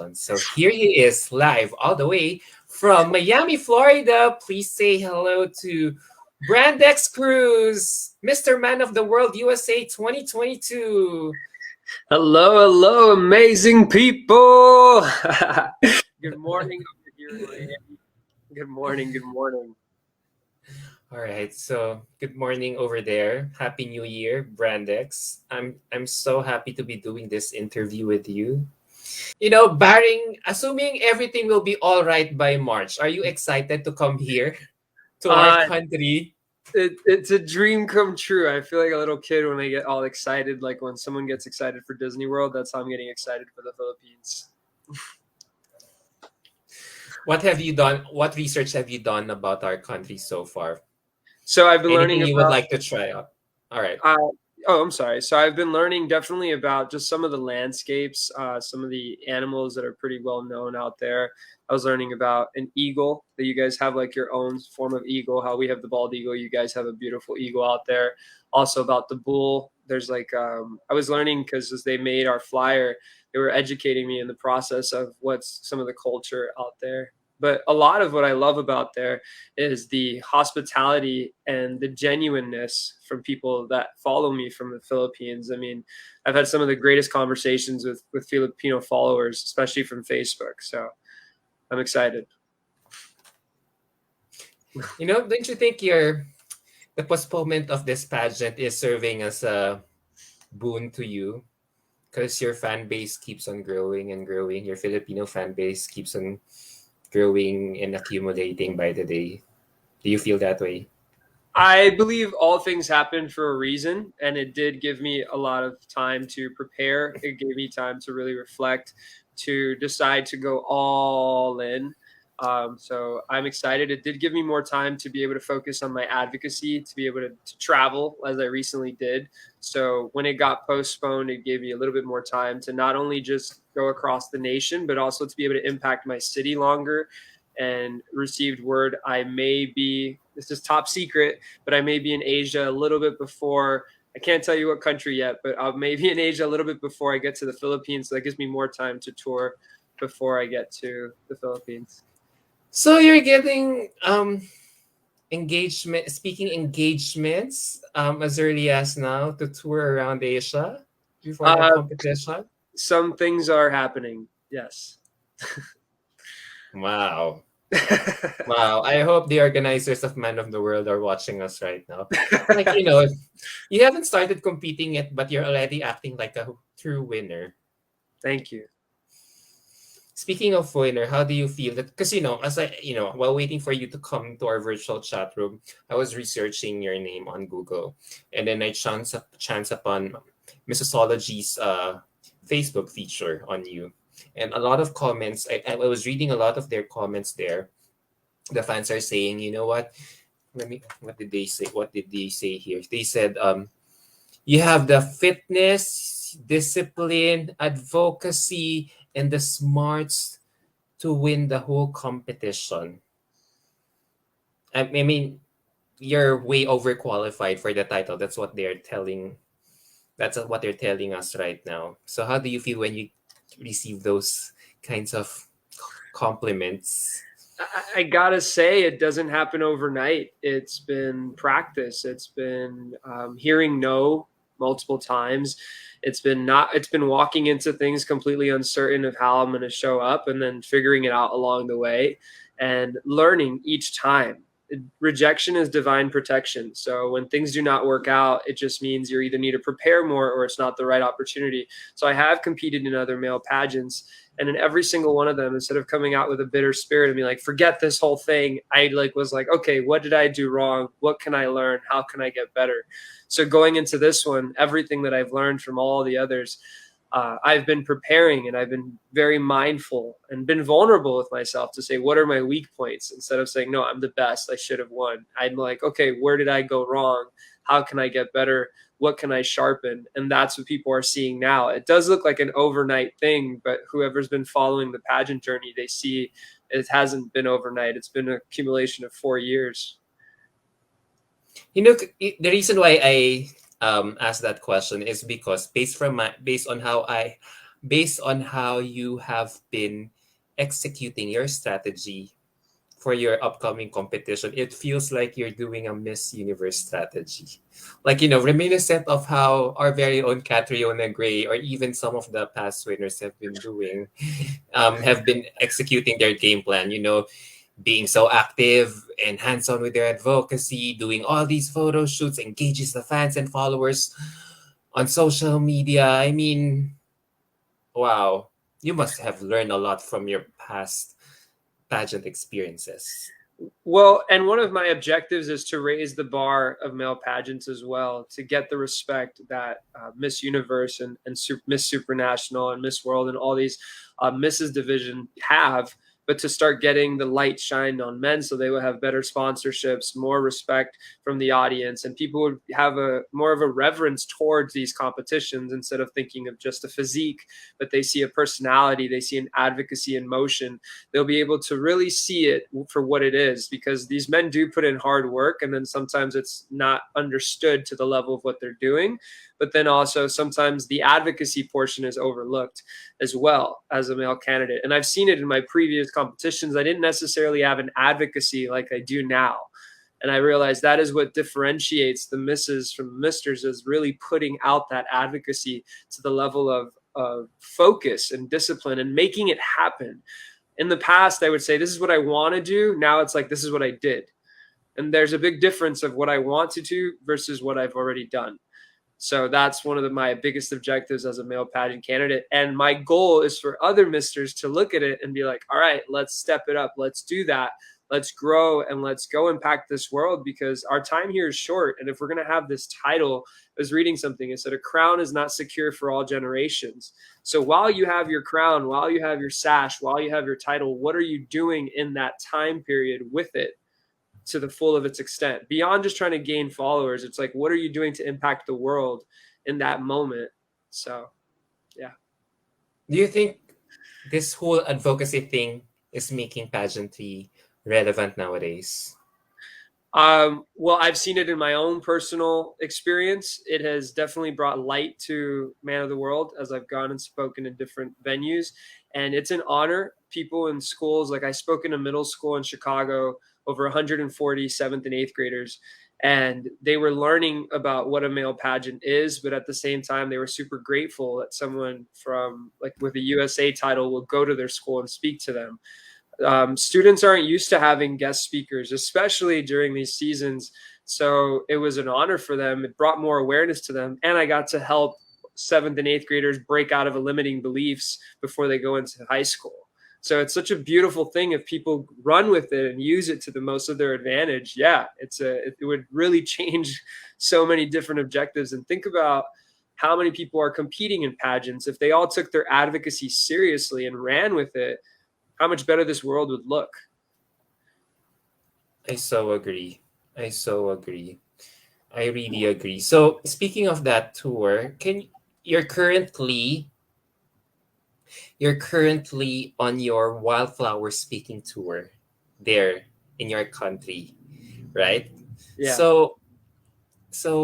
competition. So here he is live all the way from Miami, Florida. Please say hello to Brandex Cruz, Mr. Man of the World USA 2022. Hello, hello, amazing people. Good morning over here in Miami. Good morning, good morning. All right, so good morning over there. Happy New Year, Brandex. I'm so happy to be doing this interview with you. Assuming everything will be all right by March, are you excited to come here to our Uh, country? it's a dream come true. I feel like a little kid when I get all excited, like when someone gets excited for Disney World, that's how I'm getting excited for the Philippines. What have you done? What research have you done about our country so far? So I've been Anything learning you would about like to try out? All right. Uh, oh, I'm sorry. So I've been learning definitely about just some of the landscapes, some of the animals that are pretty well known out there. I was learning about an eagle that you guys have like your own form of eagle, how we have the bald eagle. You guys have a beautiful eagle out there. Also about the bull. There's I was learning because as they made our flyer, they were educating me in the process of what's some of the culture out there. But a lot of what I love about there is the hospitality and the genuineness from people that follow me from the Philippines. I mean, I've had some of the greatest conversations with Filipino followers, especially from Facebook. So I'm excited. Don't you think the postponement of this pageant is serving as a boon to you? Because your fan base keeps on growing and growing. Your Filipino fan base keeps on growing and accumulating by the day. Do you feel that way? I believe all things happen for a reason, and it did give me a lot of time to prepare. It gave me time to really reflect, to decide to go all in. So I'm excited. It did give me more time to be able to focus on my advocacy, to be able to travel as I recently did. So when it got postponed, it gave me a little bit more time to not only just go across the nation, but also to be able to impact my city longer. And received word I may be, this is top secret, but I may be in Asia a little bit before. I can't tell you what country yet, but I may be in Asia a little bit before I get to the Philippines. So that gives me more time to tour before I get to the Philippines. So you're getting speaking engagements as early as now to tour around Asia before the Uh, competition. some things are happening. Yes. Wow. Wow. I hope the organizers of Man of the World are watching us right now. Like, you haven't started competing yet, but you're already acting like a true winner. Thank you. Speaking of winner, how do you feel that? Because, while waiting for you to come to our virtual chat room, I was researching your name on Google. And then I chance upon Missology's Facebook feature on you. And a lot of comments, I was reading a lot of their comments there. The fans are saying, you know what? What did they say? What did they say here? They said, you have the fitness, discipline, advocacy, and the smarts to win the whole competition. I mean, you're way overqualified for the title. That's what they're telling. That's what they're telling us right now. So, how do you feel when you receive those kinds of compliments? I gotta say, it doesn't happen overnight. It's been practice. It's been hearing no multiple times. It's been not. It's been walking into things completely uncertain of how I'm going to show up, and then figuring it out along the way, and learning each time. Rejection is divine protection. So when things do not work out, it just means you either need to prepare more or it's not the right opportunity. So I have competed in other male pageants, and in every single one of them, instead of coming out with a bitter spirit and be like, forget this whole thing, I was like, okay, what did I do wrong? What can I learn? How can I get better? So going into this one, everything that I've learned from all the others, I've been preparing, and I've been very mindful and been vulnerable with myself to say, what are my weak points? Instead of saying, no, I'm the best, I should have won. I'm like, okay, where did I go wrong? How can I get better? What can I sharpen? And that's what people are seeing now. It does look like an overnight thing, but whoever's been following the pageant journey, they see it hasn't been overnight. It's been an accumulation of 4 years. The reason why I asked that question is because based on how I based on how you have been executing your strategy for your upcoming competition, it feels like you're doing a Miss Universe strategy. Like, reminiscent of how our very own Catriona Gray or even some of the past winners have been doing, have been executing their game plan, being so active and hands-on with their advocacy, doing all these photo shoots, engages the fans and followers on social media. I mean, wow, you must have learned a lot from your past pageant experiences. Well, and one of my objectives is to raise the bar of male pageants as well, to get the respect that Miss Universe and Miss Supranational and Miss World and all these Mrs. Division have, but to start getting the light shined on men so they would have better sponsorships, more respect from the audience, and people would have a more of a reverence towards these competitions instead of thinking of just a physique, but they see a personality, they see an advocacy in motion. They'll be able to really see it for what it is, because these men do put in hard work, and then sometimes it's not understood to the level of what they're doing. But then also sometimes the advocacy portion is overlooked as well as a male candidate. And I've seen it in my previous competitions. I didn't necessarily have an advocacy like I do now. And I realized that is what differentiates the misses from the misters, is really putting out that advocacy to the level of focus and discipline and making it happen. In the past, I would say, this is what I want to do. Now it's like, this is what I did. And there's a big difference of what I want to do versus what I've already done. So that's one of my biggest objectives as a male pageant candidate. And my goal is for other misters to look at it and be like, all right, let's step it up. Let's do that. Let's grow and let's go impact this world, because our time here is short. And if we're going to have this title, I was reading something, it said a crown is not secure for all generations. So while you have your crown, while you have your sash, while you have your title, what are you doing in that time period with it to the full of its extent, beyond just trying to gain followers? It's like, what are you doing to impact the world in that moment? So, yeah. Do you think this whole advocacy thing is making pageantry relevant nowadays? Well, I've seen it in my own personal experience. It has definitely brought light to Man of the World as I've gone and spoken in different venues. And it's an honor. People in schools, like I spoke in a middle school in Chicago, over 140 seventh and eighth graders, and they were learning about what a male pageant is. But at the same time, they were super grateful that someone from, like, with a USA title will go to their school and speak to them. Students aren't used to having guest speakers, especially during these seasons. So it was an honor for them. It brought more awareness to them. And I got to help seventh and eighth graders break out of a limiting beliefs before they go into high school. So it's such a beautiful thing if people run with it and use it to the most of their advantage. Yeah, it would really change so many different objectives. And think about how many people are competing in pageants. If they all took their advocacy seriously and ran with it, how much better this world would look. I so agree. I so agree. I really agree. So speaking of that tour, you're currently on your Wildflower speaking tour there in your country, right? Yeah. So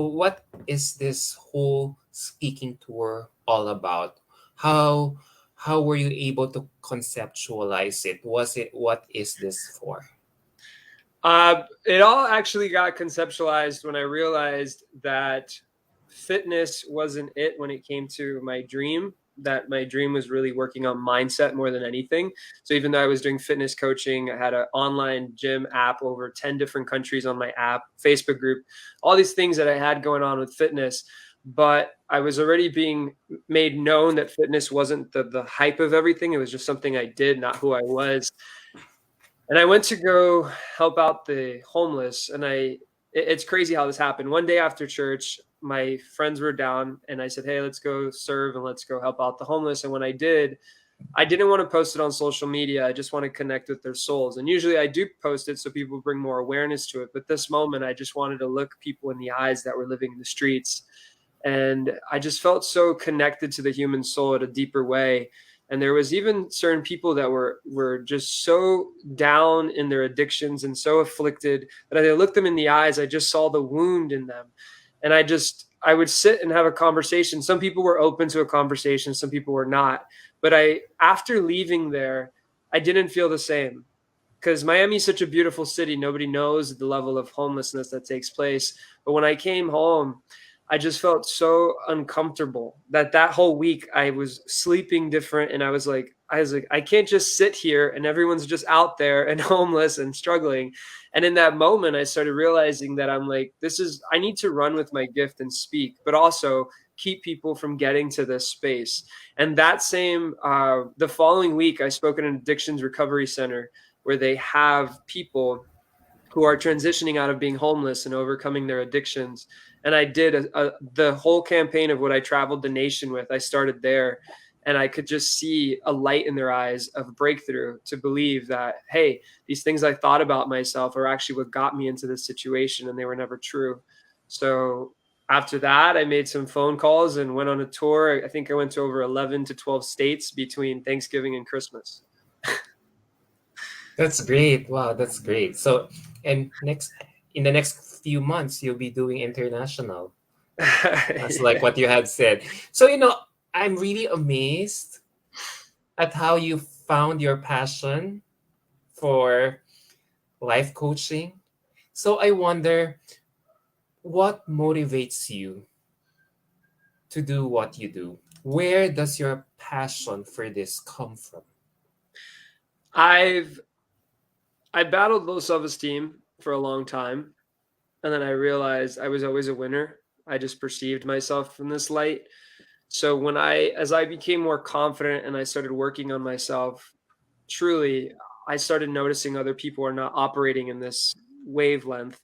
what is this whole speaking tour all about? How were you able to conceptualize it? What is this for? It all actually got conceptualized when I realized that fitness wasn't it when it came to my dream, that my dream was really working on mindset more than anything. So even though I was doing fitness coaching, I had an online gym app, over 10 different countries on my app, Facebook group, all these things that I had going on with fitness. But I was already being made known that fitness wasn't the hype of everything. It was just something I did, not who I was. And I went to go help out the homeless. And it's crazy how this happened. One day after church, my friends were down and I said, hey, let's go serve and let's go help out the homeless. And when I did, I didn't want to post it on social media. I just want to connect with their souls. And usually I do post it so people bring more awareness to it. But this moment, I just wanted to look people in the eyes that were living in the streets. And I just felt so connected to the human soul at a deeper way. And there was even certain people that were just so down in their addictions and so afflicted that as I looked them in the eyes, I just saw the wound in them. And I I would sit and have a conversation. Some people were open to a conversation, some people were not. But after leaving there, I didn't feel the same, because Miami is such a beautiful city. Nobody knows the level of homelessness that takes place. But when I came home, I just felt so uncomfortable that whole week I was sleeping different, and I was like, I can't just sit here and everyone's just out there and homeless and struggling. And in that moment, I started realizing that I'm like, I need to run with my gift and speak, but also keep people from getting to this space. And the following week, I spoke at an addictions recovery center where they have people who are transitioning out of being homeless and overcoming their addictions. And I did the whole campaign of what I traveled the nation with. I started there, and I could just see a light in their eyes of breakthrough to believe that, hey, these things I thought about myself are actually what got me into this situation, and they were never true. So after that, I made some phone calls and went on a tour. I think I went to over 11 to 12 states between Thanksgiving and Christmas. That's great. Wow, that's great. So, and in the next few months, you'll be doing international. That's like Yeah. what you had said. So, I'm really amazed at how you found your passion for life coaching. So, I wonder what motivates you to do what you do? Where does your passion for this come from? I've I battled low self-esteem for a long time, and then I realized I was always a winner. I just perceived myself from this light. So as I became more confident and I started working on myself, truly, I started noticing other people are not operating in this wavelength.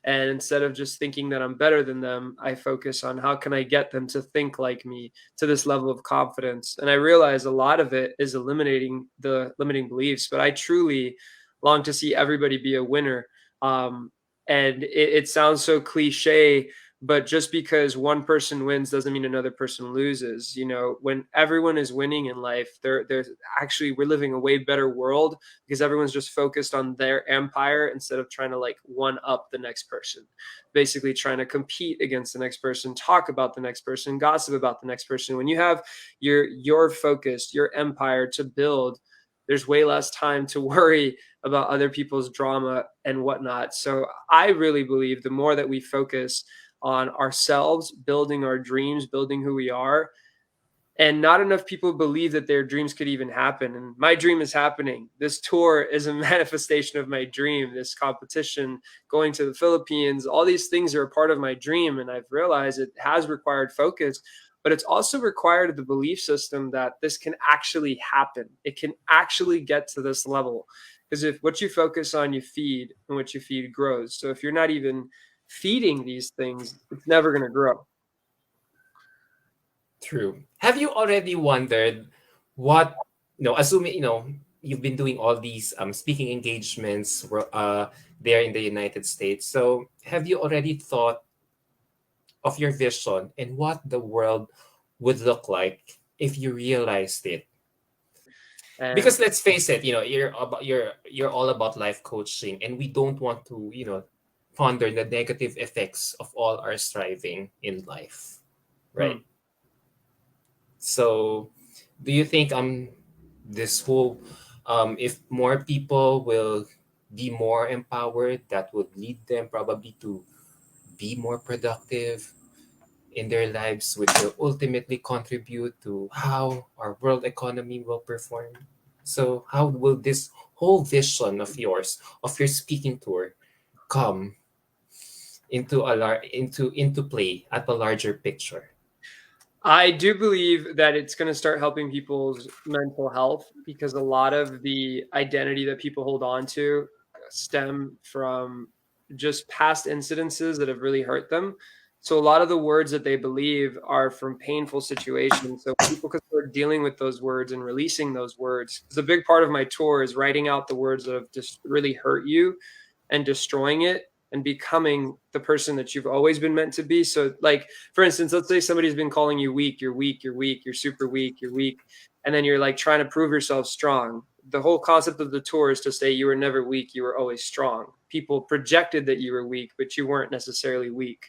And instead of just thinking that I'm better than them, I focus on how can I get them to think like me, to this level of confidence. And I realize a lot of it is eliminating the limiting beliefs, but I truly long to see everybody be a winner. And it sounds so cliche, but just because one person wins doesn't mean another person loses. When everyone is winning in life, there's actually, we're living a way better world because everyone's just focused on their empire instead of trying to like one up the next person, basically trying to compete against the next person, talk about the next person, gossip about the next person. When you have your focus, your empire to build, there's way less time to worry about other people's drama and whatnot. So I really believe the more that we focus on ourselves, building our dreams, building who we are. And not enough people believe that their dreams could even happen. And my dream is happening. This tour is a manifestation of my dream. This competition, going to the Philippines, all these things are a part of my dream. And I've realized it has required focus, but it's also required the belief system that this can actually happen. It can actually get to this level. Because if what you focus on, you feed, and what you feed grows. So if you're not even feeding these things, it's never going to grow. True. Have you already wondered what, assuming, you've been doing all these speaking engagements there in the United States. So have you already thought of your vision and what the world would look like if you realized it? And Because let's face it, you're all about life coaching, and we don't want to, ponder the negative effects of all our striving in life, right? hmm, So, do you think this whole if more people will be more empowered, that would lead them probably to be more productive in their lives, which will ultimately contribute to how our world economy will perform? So, how will this whole vision of yours, of your speaking tour, come into play at the larger picture? I do believe that it's going to start helping people's mental health, because a lot of the identity that people hold on to stem from just past incidences that have really hurt them. So a lot of the words that they believe are from painful situations. So people can start dealing with those words and releasing those words. Because a big part of my tour is writing out the words that have just really hurt you and destroying it and becoming the person that you've always been meant to be. So like, for instance, let's say somebody's been calling you weak, you're weak, you're weak, you're super weak, you're weak. And then you're like trying to prove yourself strong. The whole concept of the tour is to say you were never weak, you were always strong. People projected that you were weak, but you weren't necessarily weak.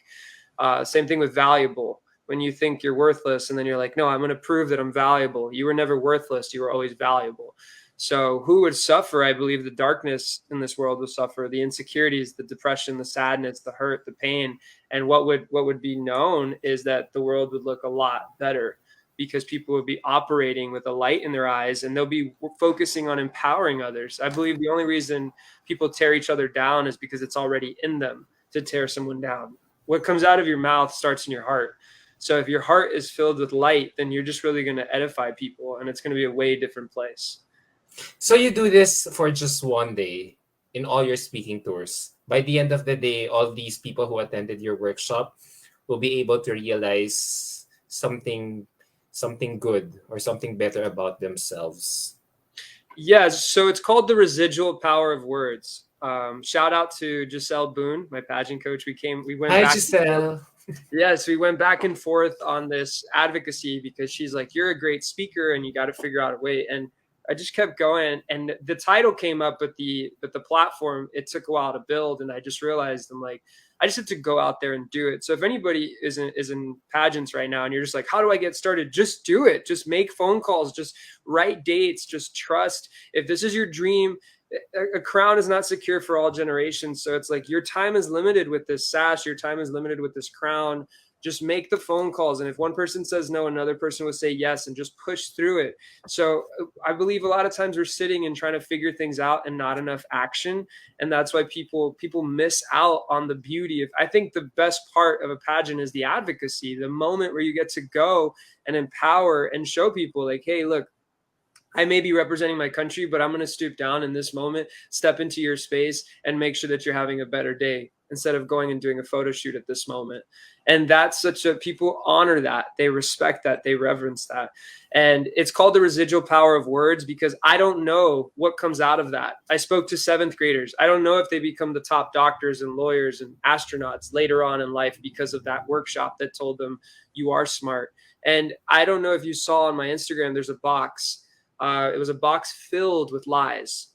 Same thing with valuable. When you think you're worthless and then you're like, no, I'm going to prove that I'm valuable. You were never worthless. You were always valuable. So who would suffer? I believe the darkness in this world will suffer, the insecurities, the depression, the sadness, the hurt, the pain. And what would be known is that the world would look a lot better because people would be operating with a light in their eyes and they'll be focusing on empowering others. I believe the only reason people tear each other down is because it's already in them to tear someone down. What comes out of your mouth starts in your heart. So if your heart is filled with light, then you're just really going to edify people and it's going to be a way different place. So you do this for just one day in all your speaking tours. By the end of the day, all these people who attended your workshop will be able to realize something good or something better about themselves. Yeah, so it's called the residual power of words. Shout out to Giselle Boone, my pageant coach. We went Hi, back. Giselle. Yes, we went back and forth on this advocacy because she's like, you're a great speaker and you got to figure out a way. And I just kept going, and the title came up, but the platform, it took a while to build, and I just realized I'm like, I just have to go out there and do it. So if anybody is in pageants right now and you're just like, how do I get started? Just do it. Just make phone calls. Just write dates. Just trust. If this is your dream, a crown is not secure for all generations. So it's like your time is limited with this sash. Your time is limited with this crown. Just make the phone calls. And if one person says no, another person will say yes, and just push through it. So I believe a lot of times we're sitting and trying to figure things out and not enough action. And that's why people miss out on the beauty of, I think the best part of a pageant is the advocacy, the moment where you get to go and empower and show people like, hey, look, I may be representing my country, but I'm going to stoop down in this moment, step into your space, and make sure that you're having a better day instead of going and doing a photo shoot at this moment. And that's people honor that. They respect that. They reverence that. And it's called the residual power of words because I don't know what comes out of that. I spoke to seventh graders. I don't know if they become the top doctors and lawyers and astronauts later on in life because of that workshop that told them you are smart. And I don't know if you saw on my Instagram, there's a box. It was a box filled with lies.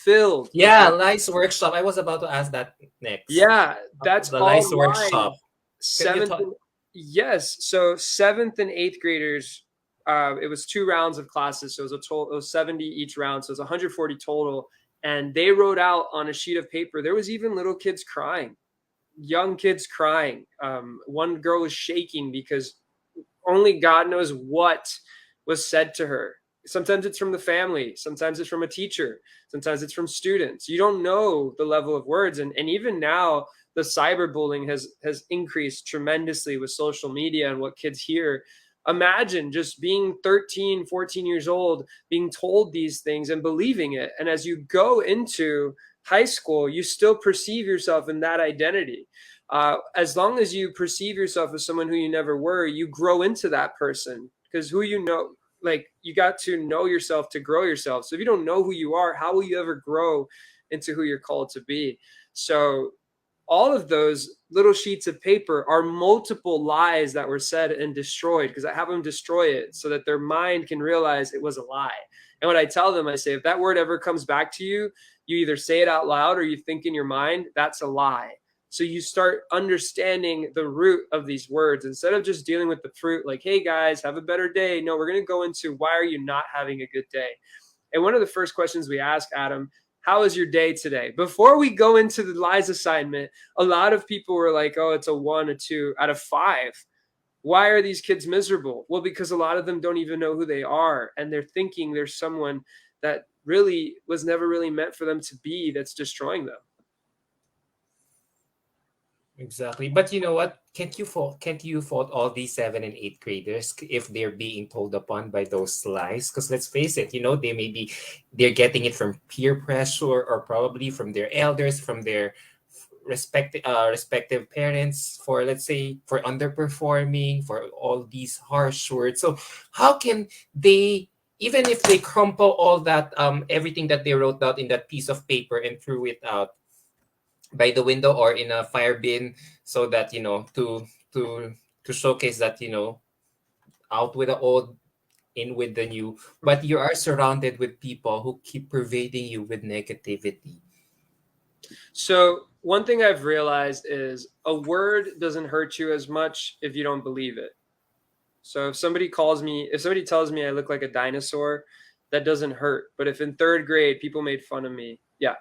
Yeah, lies workshop. I was about to ask that next. Yeah, that's The all lies workshop. Can you Seventh, talk? yes. So seventh and eighth graders, it was 2 rounds of classes. So it was a total, it was 70 each round. So it was 140 total. And they wrote out on a sheet of paper. There was even little kids crying, young kids crying. One girl was shaking because only God knows what was said to her. Sometimes it's from the family, sometimes it's from a teacher, sometimes it's from students. You don't know the level of words. And even now, the cyberbullying has increased tremendously with social media and what kids hear. Imagine just being 13, 14 years old, being told these things and believing it. And as you go into high school, you still perceive yourself in that identity. As long as you perceive yourself as someone who you never were, you grow into that person because who you know, like you got to know yourself to grow yourself. So if you don't know who you are, how will you ever grow into who you're called to be? So all of those little sheets of paper are multiple lies that were said and destroyed because I have them destroy it so that their mind can realize it was a lie. And what I tell them, I say, if that word ever comes back to you, you either say it out loud or you think in your mind, that's a lie. So you start understanding the root of these words instead of just dealing with the fruit like, hey guys, have a better day. No, we're going to go into why are you not having a good day? And one of the first questions we ask, Adam, how is your day today? Before we go into the lies assignment, a lot of people were like, oh, it's a 1, a 2 out of 5. Why are these kids miserable? Well, because a lot of them don't even know who they are. And they're thinking there's someone that really was never really meant for them to be that's destroying them. Exactly. But you know what? Can't you fault all these 7 and 8 graders if they're being told upon by those lies? Because let's face it, they're getting it from peer pressure or probably from their elders, from their respective parents for, let's say, for underperforming, for all these harsh words. So how can they, even if they crumple all that everything that they wrote out in that piece of paper and threw it out by the window or in a fire bin, so that to to showcase that out with the old, in with the new, but you are surrounded with people who keep pervading you with negativity. So one thing I've realized is a word doesn't hurt you as much if you don't believe it. So if somebody tells me I look like a dinosaur, that doesn't hurt. But if in third grade people made fun of me, yeah.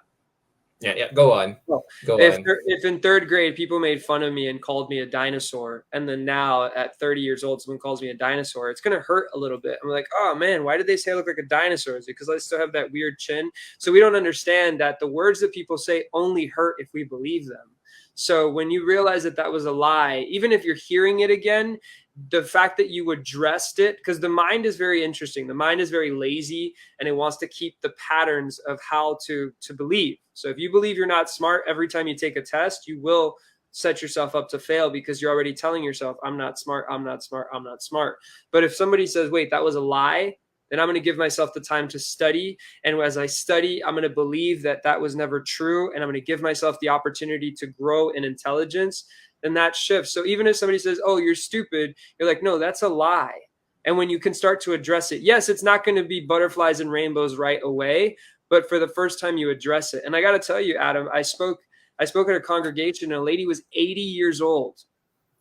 Yeah, yeah. Go on. Well, Go on. if in third grade people made fun of me and called me a dinosaur, and then now at 30 years old someone calls me a dinosaur, it's gonna hurt a little bit. I'm like, oh man, why did they say I look like a dinosaur? Is it because I still have that weird chin? So we don't understand that the words that people say only hurt if we believe them. So when you realize that that was a lie, even if you're hearing it again, the fact that you addressed it, because the mind is very interesting. The mind is very lazy and it wants to keep the patterns of how to believe. So if you believe you're not smart every time you take a test, you will set yourself up to fail because you're already telling yourself, I'm not smart, I'm not smart, I'm not smart. But if somebody says, wait, that was a lie, then I'm going to give myself the time to study. And as I study, I'm going to believe that that was never true. And I'm going to give myself the opportunity to grow in intelligence. Then that shifts. So even if somebody says, oh, you're stupid, you're like, no, that's a lie. And when you can start to address it, yes, it's not going to be butterflies and rainbows right away, but for the first time you address it. And I got to tell you, Adam, I spoke at a congregation and a lady was 80 years old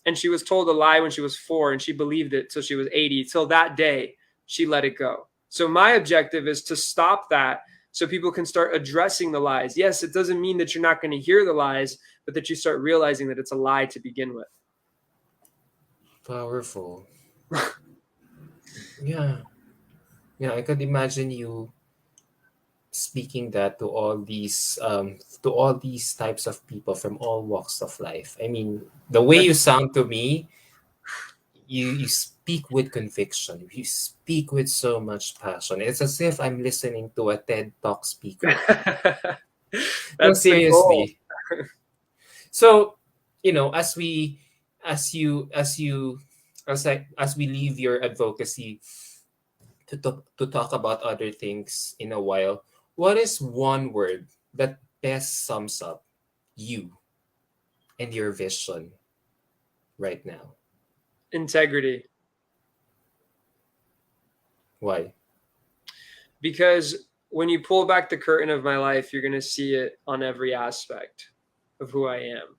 and she was told a lie when she was 4 and she believed it till she was 80. Till that day, she let it go. So my objective is to stop that so people can start addressing the lies. Yes, it doesn't mean that you're not going to hear the lies, but that you start realizing that it's a lie to begin with. Powerful. Yeah. Yeah, I could imagine you speaking that to all these types of people from all walks of life. I mean, the way you sound to me, you speak with conviction. You speak with so much passion. It's as if I'm listening to a TED Talk speaker. No, That's the goal. seriously. So, as we as you as we leave your advocacy to talk about other things in a while, what is one word that best sums up you and your vision right now? Integrity. Why? Because when you pull back the curtain of my life, you're going to see it on every aspect of who I am.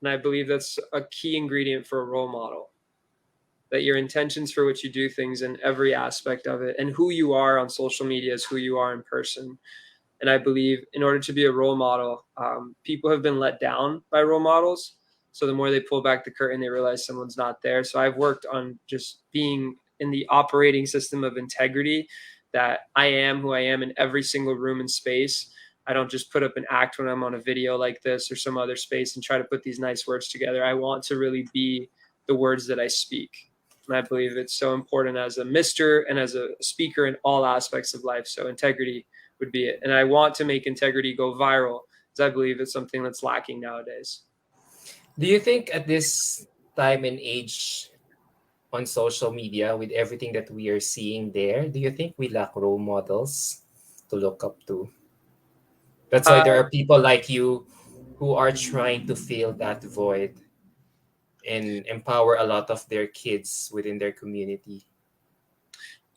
And I believe that's a key ingredient for a role model, that your intentions for which you do things in every aspect of it and who you are on social media is who you are in person. And I believe in order to be a role model, people have been let down by role models. So the more they pull back the curtain, they realize someone's not there. So I've worked on just being in the operating system of integrity, that I am who I am in every single room and space. I don't just put up an act when I'm on a video like this or some other space and try to put these nice words together. I want to really be the words that I speak. And I believe it's so important as a mister and as a speaker in all aspects of life. So integrity would be it. And I want to make integrity go viral because I believe it's something that's lacking nowadays. Do you think at this time and age on social media, with everything that we are seeing there, do you think we lack role models to look up to? That's why Uh, there are people like you who are trying to fill that void and empower a lot of their kids within their community.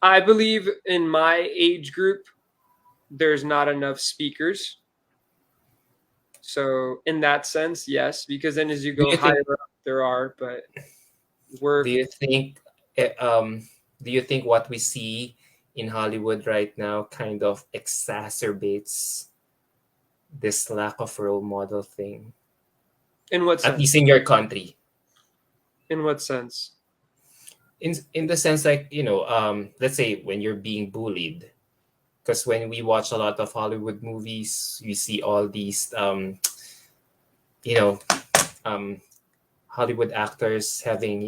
I believe in my age group, there's not enough speakers. So in that sense, yes, because then as you Do go you higher think up, there are, but we're do you think eh, um do you think what we see in Hollywood right now kind of exacerbates this lack of role model thing? in what At sense? least in your country. In what sense? In the sense, like, let's say when you're being bullied, because when we watch a lot of Hollywood movies, we see all these you know um Hollywood actors having,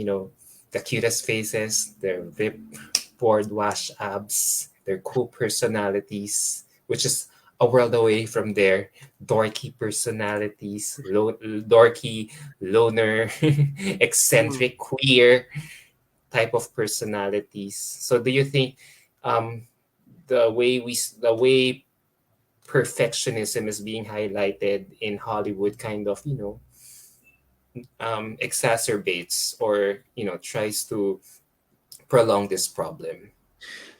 the cutest faces, their ripped, board wash abs, their cool personalities, which is a world away from their dorky personalities, dorky, loner, Hmm. eccentric, queer type of personalities. So, do you think um, the way perfectionism is being highlighted in Hollywood kind of, exacerbates or tries to prolong this problem?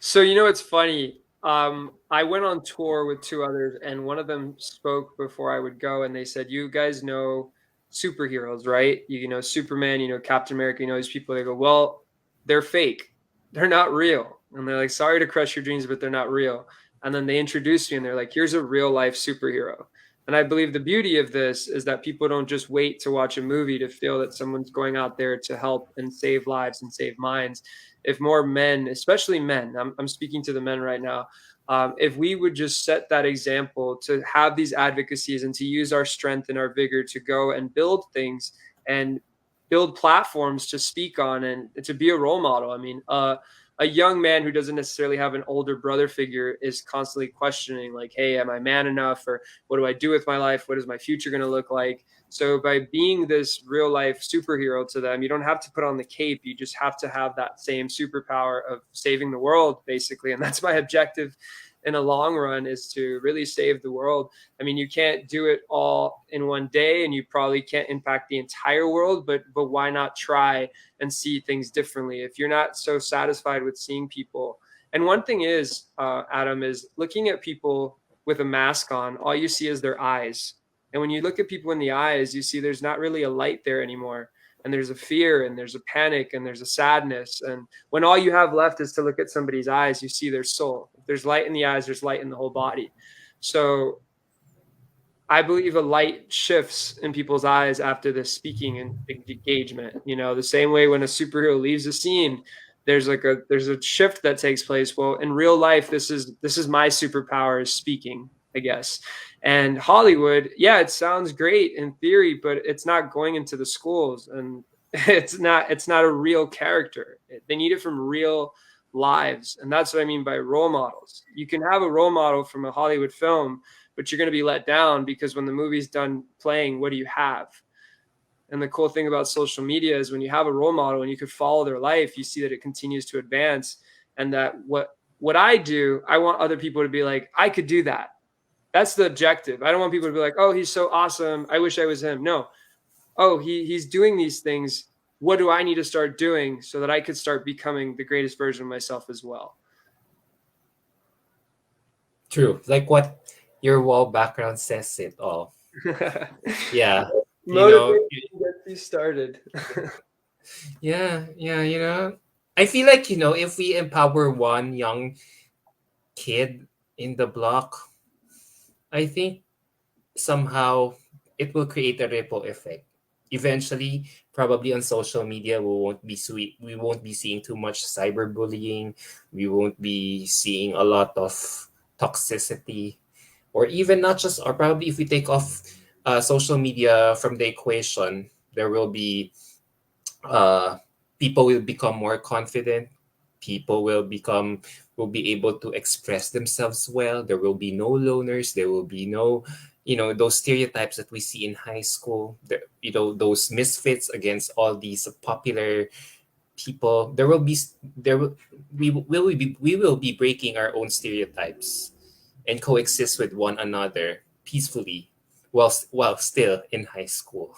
So it's funny. I went on tour with two others, and one of them spoke before I would go, and they said, "You guys know superheroes, right? You know Superman, you know Captain America, you know these people." They go, "Well, they're fake. They're not real." And they're like, "Sorry to crush your dreams, but they're not real." And then they introduced me, and they're like, "Here's a real life superhero." And I believe the beauty of this is that people don't just wait to watch a movie to feel that someone's going out there to help and save lives and save minds. If more men, especially men, I'm speaking to the men right now, if we would just set that example to have these advocacies and to use our strength and our vigor to go and build things and build platforms to speak on and to be a role model. I mean, a young man who doesn't necessarily have an older brother figure is constantly questioning, like, hey, am I man enough? Or what do I do with my life? What is my future going to look like? So by being this real life superhero to them, you don't have to put on the cape. You just have to have that same superpower of saving the world, basically. And that's my objective in a long run, is to really save the world. I mean, you can't do it all in one day, and you probably can't impact the entire world, but why not try and see things differently if you're not so satisfied with seeing people? And one thing is, Adam, is looking at people with a mask on, all you see is their eyes. And when you look at people in the eyes, you see there's not really a light there anymore. And there's a fear and there's a panic and there's a sadness. And when all you have left is to look at somebody's eyes, you see their soul. If there's light in the eyes, there's light in the whole body. So I believe a light shifts in people's eyes after the speaking and engagement. You know, the same way when a superhero leaves a scene, there's a shift that takes place. Well, in real life, this is my superpower, is speaking, I guess. And Hollywood, yeah, it sounds great in theory, but it's not going into the schools, and it's not a real character. They need it from real lives, and that's what I mean by role models. You can have a role model from a Hollywood film, but you're going to be let down because when the movie's done playing, what do you have? And the cool thing about social media is when you have a role model and you could follow their life, you see that it continues to advance. And that what I do, I want other people to be like, I could do that. That's the objective. I don't want people to be like, oh, he's so awesome, I wish I was him. No. Oh, he's doing these things. What do I need to start doing so that I could start becoming the greatest version of myself as well? True. Like what your wall background says it all. Yeah. Motivation gets you started. Yeah, I feel like, if we empower one young kid in the block, I think somehow it will create a ripple effect. Eventually, probably on social media, we won't be seeing too much cyberbullying. We won't be seeing a lot of toxicity, or even not just, or probably if we take off social media from the equation, there will be people will become more confident. People will be able to express themselves well. There will be no loners. There will be no, those stereotypes that we see in high school. Those misfits against all these popular people. We will be breaking our own stereotypes and coexist with one another peacefully while still in high school.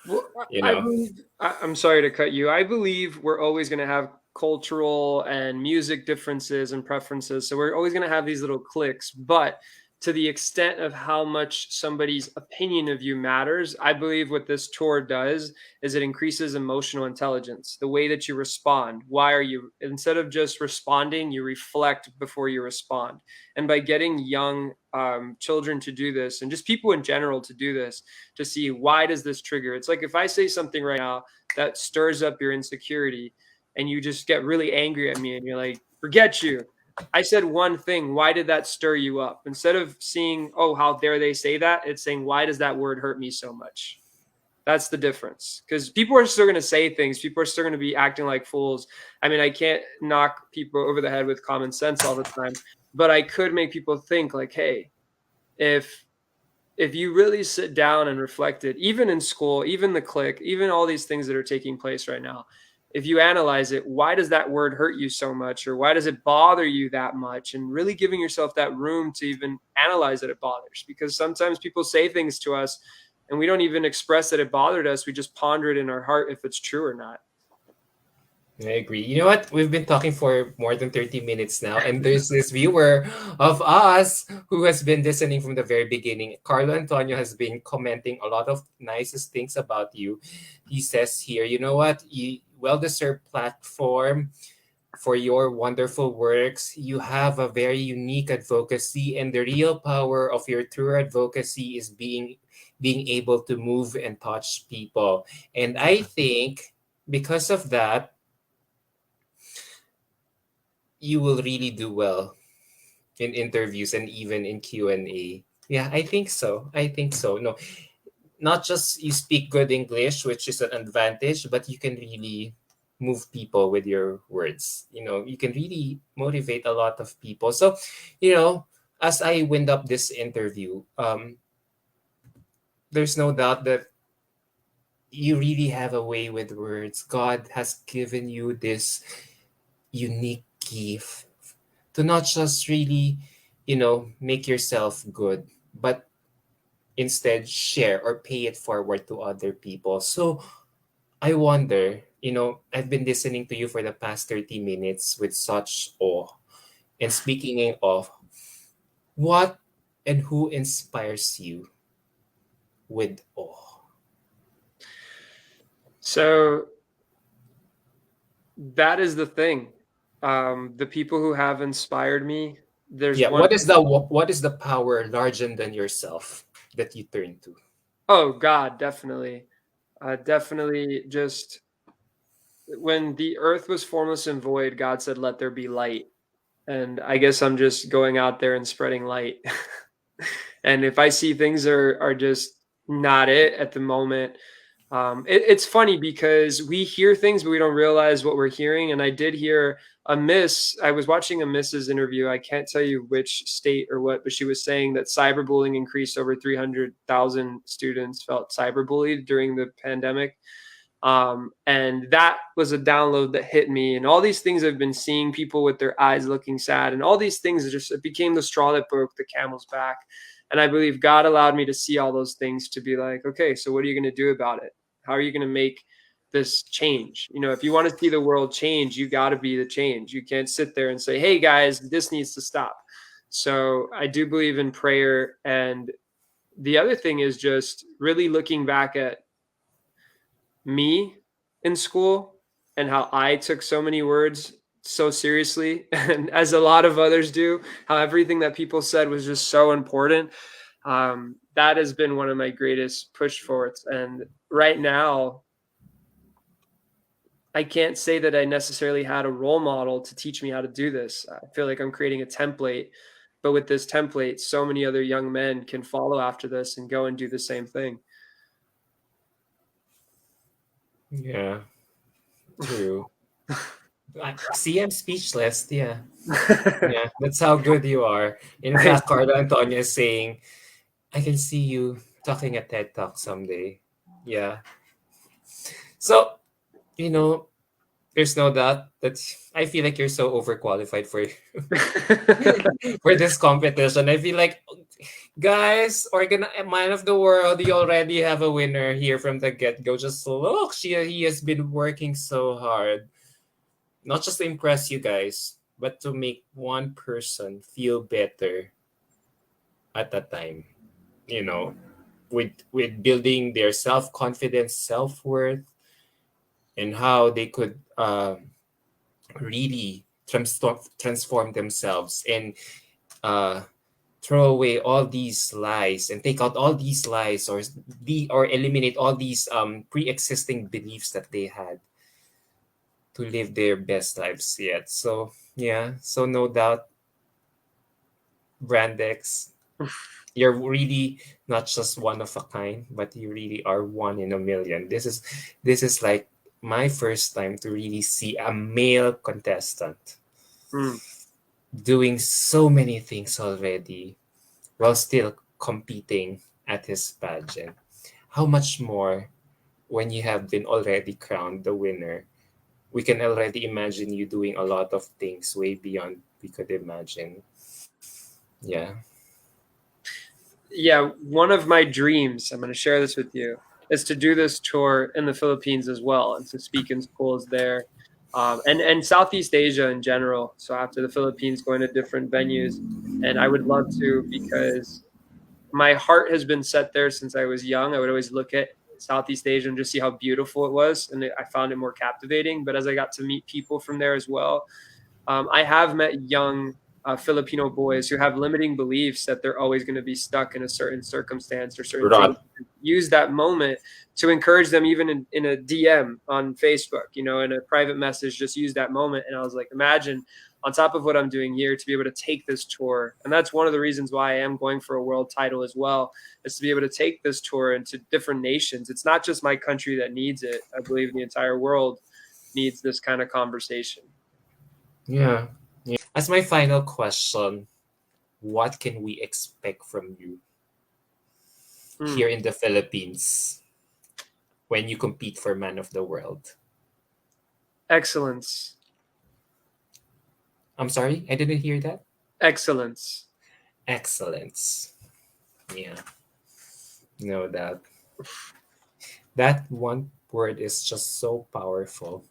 Well, You I know. believe, I'm sorry to cut you. I believe we're always going to have cultural and music differences and preferences. So we're always going to have these little cliques. But to the extent of how much somebody's opinion of you matters, I believe what this tour does is it increases emotional intelligence, the way that you respond. Why are you, instead of just responding, you reflect before you respond. And by getting young children to do this, and just people in general to do this, to see why does this trigger. It's like if I say something right now that stirs up your insecurity and you just get really angry at me and you're like, forget you. I said one thing. Why did that stir you up? Instead of seeing, oh, how dare they say that? It's saying, why does that word hurt me so much? That's the difference. Because people are still going to say things. People are still going to be acting like fools. I mean, I can't knock people over the head with common sense all the time, but I could make people think like, hey, if you really sit down and reflect it, even in school, even the click, even all these things that are taking place right now, if you analyze it, why does that word hurt you so much? Or why does it bother you that much? And really giving yourself that room to even analyze that it bothers. Because sometimes people say things to us and we don't even express that it bothered us. We just ponder it in our heart if it's true or not. I agree. You know what? We've been talking for more than 30 minutes now, and there's this viewer of us who has been listening from the very beginning. Carlo Antonio has been commenting a lot of nicest things about you. He says here, you know what? You well-deserved platform for your wonderful works. You have a very unique advocacy, and the real power of your true advocacy is being able to move and touch people. And I think because of that, you will really do well in interviews and even in Q&A. Yeah, I think so. I think so. No, not just you speak good English, which is an advantage, but you can really move people with your words. You know, you can really motivate a lot of people. So, you know, as I wind up this interview, there's no doubt that you really have a way with words. God has given you this unique gift to not just really, make yourself good, but instead share or pay it forward to other people. So I wonder, I've been listening to you for the past 30 minutes with such awe. And speaking of, what and who inspires you with awe? So that is the thing. The people who have inspired me, there's Yeah, one. what is the power larger than yourself that you turn to? Oh God, definitely. Definitely just when the earth was formless and void, God said, let there be light. And I guess I'm just going out there and spreading light. And if I see things are just not it at the moment, it's funny because we hear things, but we don't realize what we're hearing. And I did hear a miss. I was watching a Miss's interview. I can't tell you which state or what, but she was saying that cyberbullying increased. Over 300,000 students felt cyberbullied during the pandemic. And that was a download that hit me. And all these things I've been seeing, people with their eyes looking sad, and all these things, just it became the straw that broke the camel's back. And I believe God allowed me to see all those things to be like, okay, so what are you going to do about it? How are you going to make this change? If you want to see the world change, you got to be the change. You can't sit there and say, hey guys, this needs to stop. So I do believe in prayer. And the other thing is just really looking back at me in school and how I took so many words so seriously, and as a lot of others do, how everything that people said was just so important. That has been one of my greatest push forwards. And right now, I can't say that I necessarily had a role model to teach me how to do this. I feel like I'm creating a template, but with this template, so many other young men can follow after this and go and do the same thing. Yeah, true. See, I'm speechless. Yeah. Yeah, that's how good you are. In Nice. fact, Carla Antonio is saying, I can see you talking at TED Talk someday. Yeah. So, you know, there's no doubt that I feel like you're so overqualified for for this competition. I feel like, guys, man of the world, you already have a winner here from the get-go. Just look, he has been working so hard. Not just to impress you guys, but to make one person feel better at a time. You know, with building their self-confidence, self-worth, and how they could really transform themselves and uh, throw away all these lies and take out all these lies or eliminate all these pre-existing beliefs that they had to live their best lives yet. So yeah, so no doubt, Brandex, you're really not just one of a kind, but you really are one in a million. This is like my first time to really see a male contestant Mm. doing so many things already while still competing at his pageant. How much more when you have been already crowned the winner? We can already imagine you doing a lot of things way beyond we could imagine. Yeah. Yeah, one of my dreams, I'm going to share this with you, is to do this tour in the Philippines as well and to speak in schools there. and Southeast Asia in general. So after the Philippines, going to different venues, and I would love to, because my heart has been set there since I was young. I would always look at Southeast Asia and just see how beautiful it was, and I found it more captivating. But as I got to meet people from there as well, I have met young Filipino boys who have limiting beliefs that they're always going to be stuck in a certain circumstance or certain thing. Right. Use that moment to encourage them, even in a DM on Facebook, in a private message, just use that moment. And I was like, imagine on top of what I'm doing here, to be able to take this tour. And that's one of the reasons why I am going for a world title as well, is to be able to take this tour into different nations. It's not just my country that needs it. I believe the entire world needs this kind of conversation. Yeah. As my final question, what can we expect from you here in the Philippines when you compete for Man of the World? Excellence. I'm sorry, I didn't hear that. Excellence. Excellence. Yeah. No doubt. That one word is just so powerful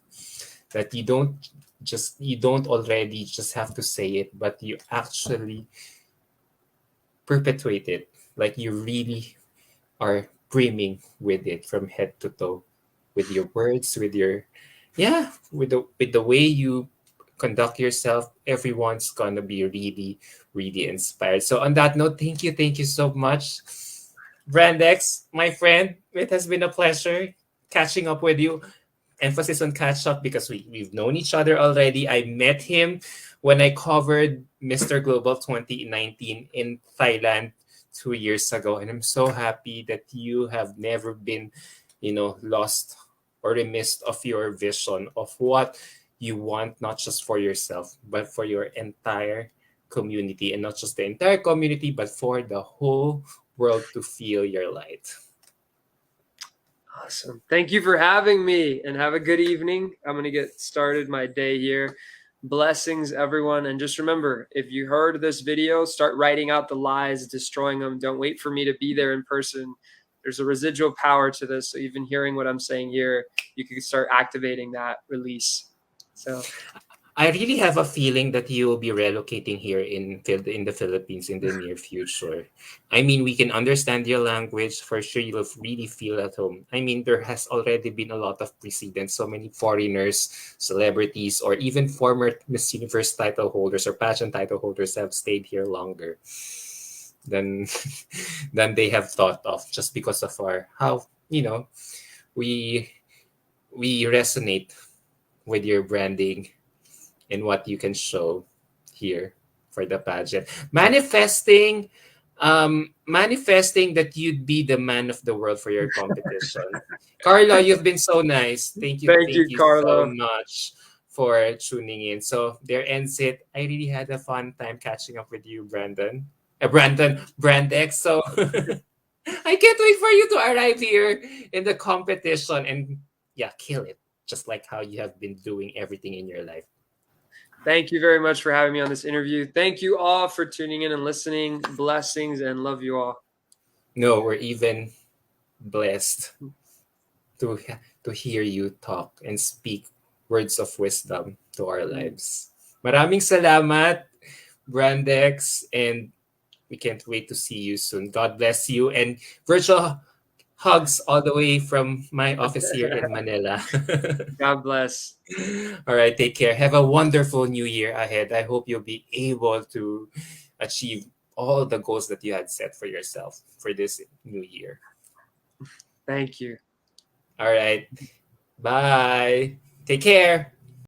that you don't already just have to say it, but you actually perpetuate it. Like you really are brimming with it from head to toe, with your words, with your with the way you conduct yourself. Everyone's gonna be really, really inspired. So on that note, thank you so much, Brandex, my friend. It has been a pleasure catching up with you. Emphasis on catch up because we've known each other already. I met him when I covered Mr. Global 2019 in Thailand 2 years ago. And I'm so happy that you have never been, lost or remiss of your vision of what you want, not just for yourself, but for your entire community. And not just the entire community, but for the whole world to feel your light. Awesome. Thank you for having me, and have a good evening. I'm going to get started my day here. Blessings, everyone. And just remember, if you heard this video, start writing out the lies, destroying them. Don't wait for me to be there in person. There's a residual power to this. So even hearing what I'm saying here, you can start activating that release. So I really have a feeling that you will be relocating here in the Philippines in the near future. I mean, we can understand your language for sure. You'll really feel at home. I mean, there has already been a lot of precedents. So many foreigners, celebrities, or even former Miss Universe title holders or pageant title holders have stayed here longer than than they have thought of, just because of our how we we resonate with your branding and what you can show here for the pageant. Manifesting that you'd be the man of the world for your competition. Carlo, you've been so nice. thank Thank you, you so Carlo. much for tuning in. So there ends it. I really had a fun time catching up with you, Brandon. Brandex. So I can't wait for you to arrive here in the competition and kill it. Just like how you have been doing everything in your life. Thank you very much for having me on this interview. Thank you all for tuning in and listening. Blessings, and love you all. No, we're even blessed to to hear you talk and speak words of wisdom to our lives. Maraming salamat, Brandex, and we can't wait to see you soon. God bless you, and virtual hugs all the way from my office here in Manila. God bless. All right, take care. Have a wonderful new year ahead. I hope you'll be able to achieve all the goals that you had set for yourself for this new year. Thank you. All right. Bye. Take care.